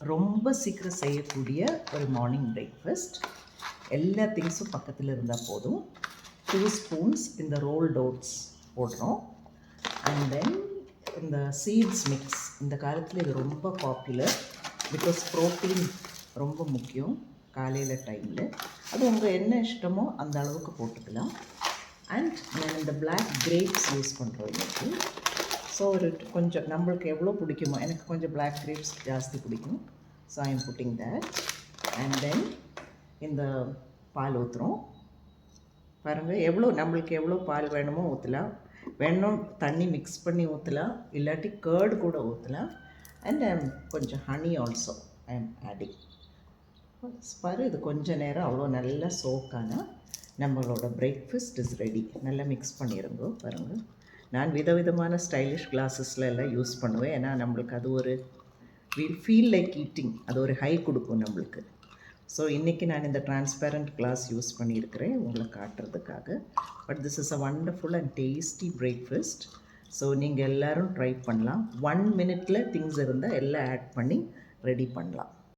ரொம்ப சீக்கிரம் செய்யக்கூடிய ஒரு மார்னிங் பிரேக்ஃபாஸ்ட். எல்லா திங்ஸும் பக்கத்தில் இருந்தால் போதும். 2 ஸ்பூன்ஸ் இந்த ரோல்ட் ஓட்ஸ் போடுறோம். அண்ட் தென் இந்த சீட்ஸ் மிக்ஸ். இந்த காலத்தில் இது ரொம்ப பாப்புலர் பிகாஸ் ப்ரோட்டீன் ரொம்ப முக்கியம் காலையில் டைமில். அது உங்கள் என்ன இஷ்டமோ அந்த அளவுக்கு போட்டுக்கலாம். அண்ட் நான் இந்த பிளாக் கிரேப்ஸ் யூஸ் பண்ணுறோம் இன்றைக்கி. ஸோ ஒரு கொஞ்சம் நம்மளுக்கு எவ்வளோ பிடிக்குமோ, எனக்கு கொஞ்சம் பிளாக் கிரேப்ஸ் ஜாஸ்தி பிடிக்கும். So I am putting that. And then இந்த பால் ஊற்றுறோம். பாருங்கள், நம்மளுக்கு எவ்வளோ பால் வேணுமோ ஊற்றலாம். வேணும் தண்ணி மிக்ஸ் பண்ணி ஊற்றலாம், இல்லாட்டி கர்டு கூட ஊற்றலாம். அண்ட் கொஞ்சம் honey also I am adding. பாரு, இது கொஞ்சம் நேரம் அவ்வளோ நல்லா சோக்கானா நம்மளோட பிரேக்ஃபாஸ்ட் இஸ் ரெடி. நல்லா மிக்ஸ் பண்ணிடுங்க. பாருங்கள், நான் விதவிதமான ஸ்டைலிஷ் கிளாஸஸில் எல்லாம் யூஸ் பண்ணுவேன். ஏன்னா நம்மளுக்கு அது ஒரு ஃபீல் லைக் ஈட்டிங், அது ஒரு ஹை கொடுக்கும் நம்மளுக்கு. ஸோ இன்றைக்கி நான் இந்த டிரான்ஸ்பேரண்ட் கிளாஸ் யூஸ் பண்ணியிருக்கிறேன் உங்களை காட்டுறதுக்காக. But this is a wonderful and tasty breakfast. So நீங்கள் எல்லோரும் ட்ரை பண்ணலாம். 1 minute திங்ஸ் இருந்தால் எல்லாம் ஆட் பண்ணி ரெடி பண்ணலாம்.